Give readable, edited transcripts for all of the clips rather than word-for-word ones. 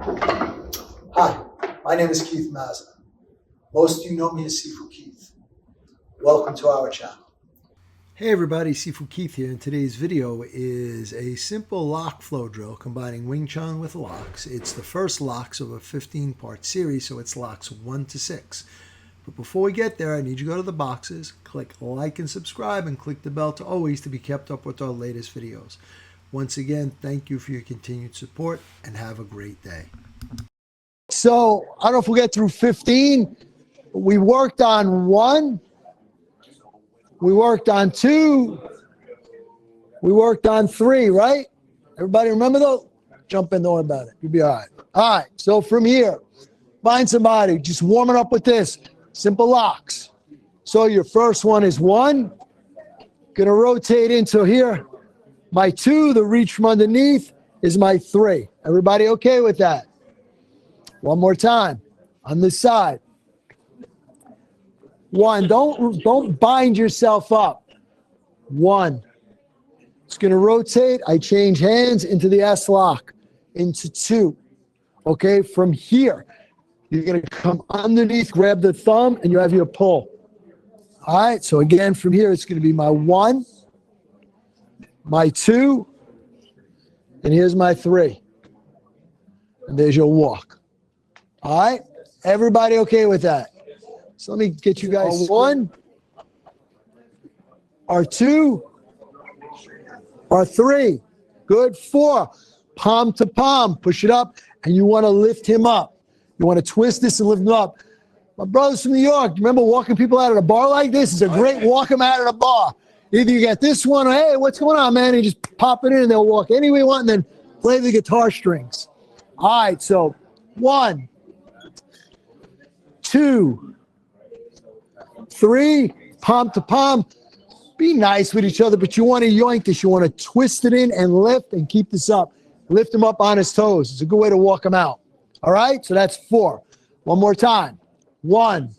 Hi, my name is Keith Mazza. Most of you know me as Sifu Keith. Welcome to our channel. Hey everybody, Sifu Keith here, and today's video is a simple lock flow drill combining Wing Chun with locks. It's the first locks of a 15-part series, so it's locks 1 to 6. But before we get there, I need you to go to the boxes, click like and subscribe, and click the bell to always be kept up with our latest videos. Once again, thank you for your continued support, and have a great day. So I don't know if we'll get through 15. We worked on 1. We worked on 2. We worked on 3, right? Everybody remember those? Jump in, don't worry about it. You'll be all right. All right, so from here, find somebody. Just warming up with this. Simple locks. So your first one is 1. Gonna rotate into here. My 2, the reach from underneath, is my 3. Everybody okay with that? One more time on this side. 1. Don't bind yourself up. 1. It's going to rotate. I change hands into the S lock, into 2. Okay, from here, you're going to come underneath, grab the thumb, and you have your pull. All right, so again, from here, it's going to be my 1, my 2, and here's my 3. And there's your walk. All right, everybody okay with that? So let me get you guys 1, or 2, or 3. Good. 4. Palm to palm. Push it up, and you want to lift him up. You want to twist this and lift him up. My brothers from New York, remember walking people out of a bar like this? It's a great walk them out of the bar. Either you get this one, or hey, what's going on, man? And you just pop it in, and they'll walk any way you want, and then play the guitar strings. All right, so 1, 2, 3, palm to palm. Be nice with each other, but you want to yoink this. You want to twist it in and lift and keep this up. Lift him up on his toes. It's a good way to walk him out. All right, so that's 4. One more time. 1,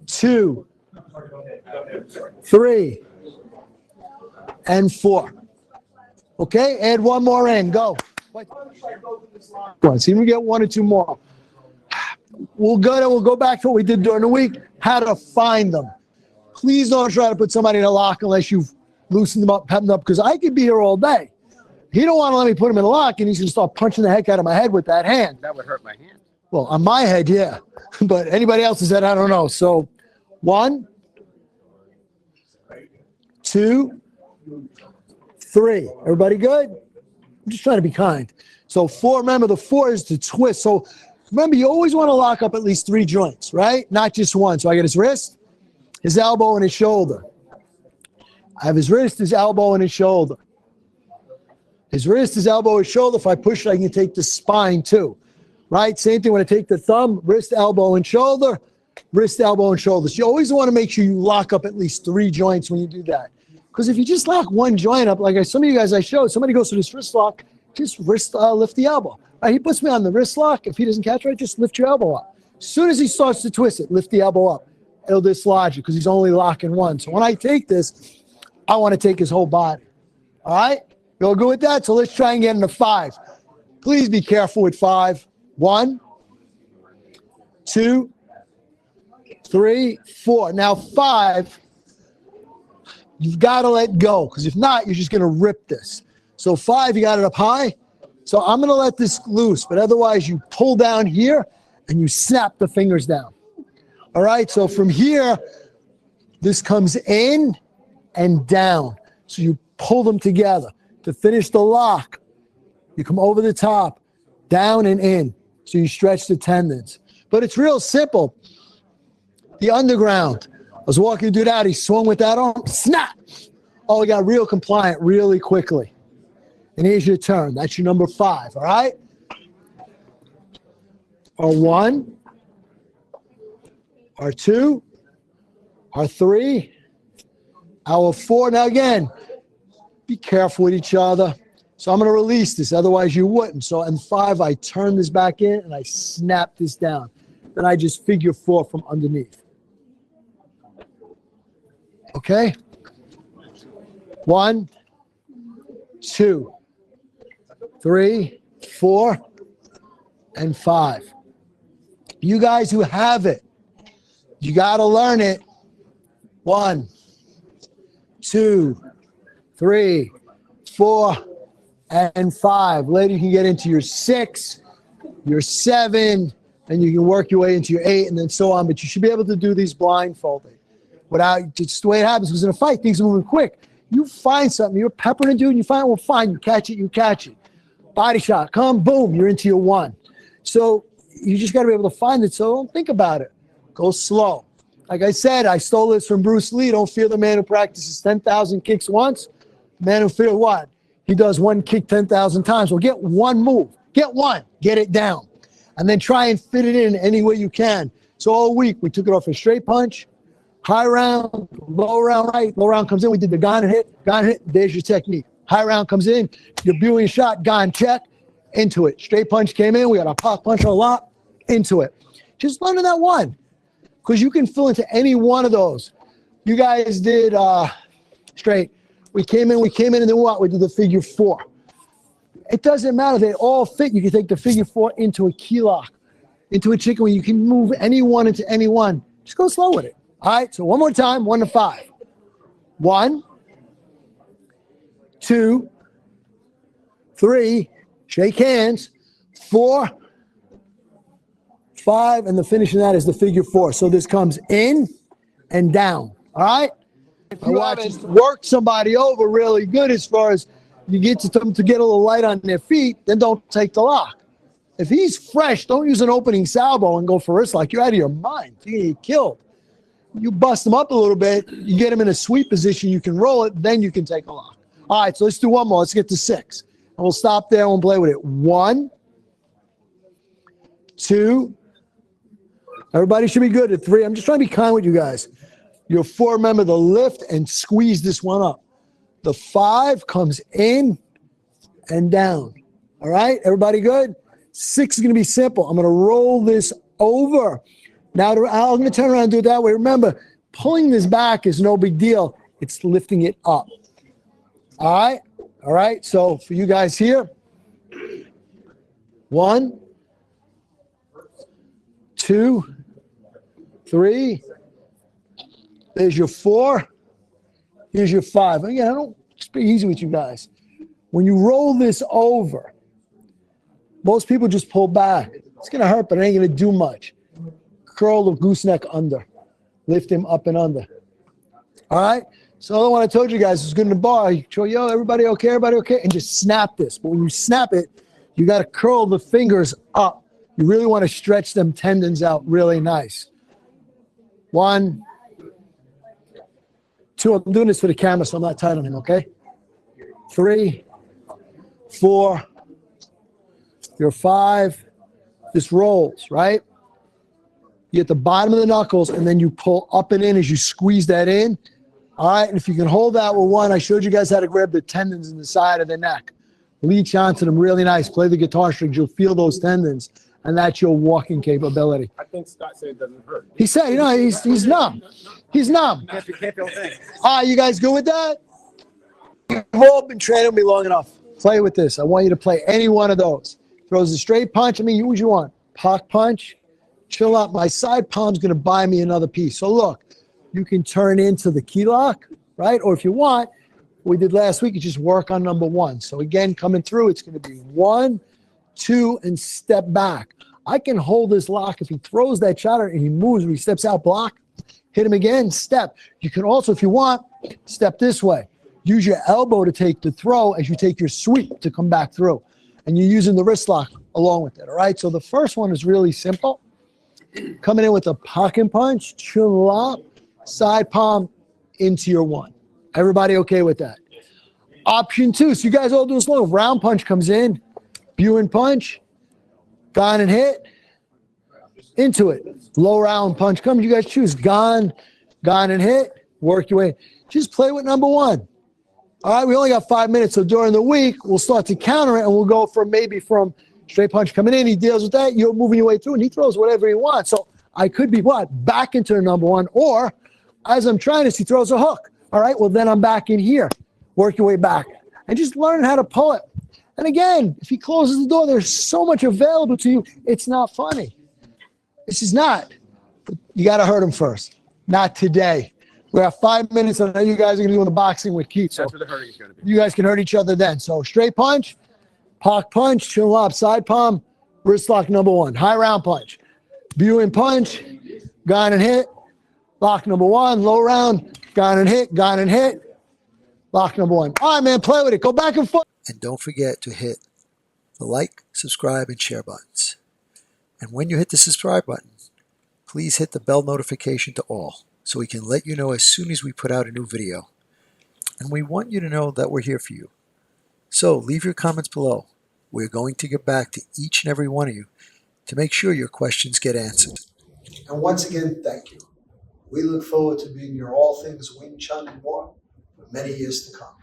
2, 3, and 4. Okay, add one more in. Go. See if we get 1 or 2 more. We'll go back to what we did during the week, how to find them. Please don't try to put somebody in a lock unless you've loosened them up, pep them up, because I could be here all day. He don't want to let me put him in a lock, and he's going to start punching the heck out of my head with that hand. That would hurt my hand. Well, on my head, yeah. But anybody else's head, I don't know. So 1, 2, 3. Everybody good? I'm just trying to be kind. So 4, remember the 4 is to twist. So remember, you always want to lock up at least 3 joints, right? Not just 1. So I get his wrist, his elbow, and his shoulder. I have his wrist, his elbow, and his shoulder. His wrist, his elbow, his shoulder. If I push it, I can take the spine too, right? Same thing when I take the thumb, wrist, elbow, and shoulder, wrist, elbow, and shoulder. So you always want to make sure you lock up at least 3 joints when you do that. Because if you just lock 1 joint up, like some of you guys I showed, somebody goes to this wrist lock, just wrist lift the elbow. Right, he puts me on the wrist lock. If he doesn't catch right, just lift your elbow up. As soon as he starts to twist it, lift the elbow up. It'll dislodge it because he's only locking 1. So when I take this, I want to take his whole body. All right? You all good with that? So let's try and get into 5. Please be careful with 5. 1, 2, 3, 4. Now 5, you've got to let go, because if not, you're just going to rip this. So 5, you got it up high. So I'm going to let this loose, but otherwise you pull down here and you snap the fingers down. All right, so from here, this comes in and down. So you pull them together. To finish the lock, you come over the top, down and in. So you stretch the tendons. But it's real simple. The underground. I was walking through that. He swung with that arm. Snap. Oh, we got real compliant really quickly. And here's your turn. That's your number 5, all right? Or 1, or 2, or 3, or 4. Now again, be careful with each other. So I'm going to release this, otherwise you wouldn't. So in 5, I turn this back in and I snap this down. Then I just figure 4 from underneath. Okay? 1, 2, 3, 4, and 5. You guys who have it, you got to learn it. 1, 2, 3, 4, and 5. Later you can get into your 6, your 7, and you can work your way into your 8 and then so on. But you should be able to do these blindfolded. Without, just the way it happens, because in a fight, things are moving quick. You find something, you're peppering a dude, and you find, well, fine, you catch it. Body shot, come, boom, you're into your 1. So you just got to be able to find it, so don't think about it. Go slow. Like I said, I stole this from Bruce Lee. Don't fear the man who practices 10,000 kicks once. The man who fear what? He does one kick 10,000 times. Well, get one move. Get one. Get it down. And then try and fit it in any way you can. So all week, we took it off a straight punch, high round, low round right. Low round comes in. We did the gun and hit. There's your technique. High round comes in. You're viewing shot, gun check, into it. Straight punch came in. We got a pop punch on a lot, into it. Just learning that one. Because you can fill into any one of those. You guys did straight. We came in, and then what? We did the figure 4. It doesn't matter. They all fit. You can take the figure 4 into a key lock, into a chicken where you can move any one into any one. Just go slow with it. All right, so one more time, 1 to 5. 1, 2, 3, shake hands, 4, 5, and the finish of that is the figure 4. So this comes in and down, all right? If you haven't worked somebody over really good as far as you get to them to get a little light on their feet, then don't take the lock. If he's fresh, don't use an opening salvo and go for wrist lock. You're out of your mind. You're going to get killed. You bust him up a little bit, you get him in a sweep position, you can roll it, then you can take a lock. All right, so let's do one more. Let's get to 6. And we'll stop there and we'll play with it. 1, 2. Everybody should be good at 3. I'm just trying to be kind with you guys. Your 4, remember the lift and squeeze this one up. The 5 comes in and down. All right, everybody good? 6 is going to be simple. I'm going to roll this over. Now, I'm going to turn around and do it that way. Remember, pulling this back is no big deal. It's lifting it up. All right? All right, so for you guys here, 1, 2, 3. There's your 4. Here's your 5. Again, I don't, just be easy with you guys. When you roll this over, most people just pull back. It's going to hurt, but it ain't going to do much. Curl the gooseneck under. Lift him up and under. All right? So the one I told you guys is good in the bar. You show, yo, everybody okay? Everybody okay? And just snap this. But when you snap it, you got to curl the fingers up. You really want to stretch them tendons out really nice. 1, 2. I'm doing this for the camera, so I'm not tight on him, okay? 3, 4. Your 5. This rolls, right? You get the bottom of the knuckles, and then you pull up and in as you squeeze that in. All right, and if you can hold that with 1, I showed you guys how to grab the tendons in the side of the neck. Leech onto them really nice. Play the guitar strings. You'll feel those tendons, and that's your walking capability. I think Scott said it doesn't hurt. He said, you know, he's numb. He's numb. You can't feel things. All right, you guys good with that? You've all been training with me long enough. Play with this. I want you to play any one of those. Throws a straight punch. I mean, use what you want. Pock punch. Chill out. My side palm's going to buy me another piece. So look, you can turn into the key lock, right? Or if you want, what we did last week is just work on number 1. So again, coming through, it's going to be 1, 2, and step back. I can hold this lock. If he throws that shot and he moves or he steps out, block, hit him again, step. You can also, if you want, step this way. Use your elbow to take the throw as you take your sweep to come back through. And you're using the wrist lock along with it, all right? So the first one is really simple. Coming in with a pocket punch, chin lock, side palm into your 1. Everybody okay with that? Option 2, so you guys all do it slow. Round punch comes in, Buin punch, gone and hit, into it. Low round punch comes, you guys choose. Gone and hit, work your way. Just play with number 1. All right, we only got 5 minutes, so during the week, we'll start to counter it, and we'll go from straight punch coming in, he deals with that, you're moving your way through, and he throws whatever he wants. So I could be what? Back into the number 1, or as I'm trying this, he throws a hook. All right, well, then I'm back in here. Work your way back. And just learn how to pull it. And again, if he closes the door, there's so much available to you. It's not funny. This is not. You got to hurt him first. Not today. We have 5 minutes. I know you guys are going to do the boxing with Keith. So That's where the hurting is going to be. you guys can hurt each other then. So straight punch, park punch, chin lob, side palm, wrist lock number 1. High round punch. Viewing punch, gone and hit. Lock number 1, low round, gone and hit, gone and hit. Lock number 1. All right, man, play with it. Go back and forth. And don't forget to hit the like, subscribe, and share buttons. And when you hit the subscribe button, please hit the bell notification to all so we can let you know as soon as we put out a new video. And we want you to know that we're here for you. So leave your comments below. We're going to get back to each and every one of you to make sure your questions get answered. And once again, thank you. We look forward to being your all things Wing Chun and more for many years to come.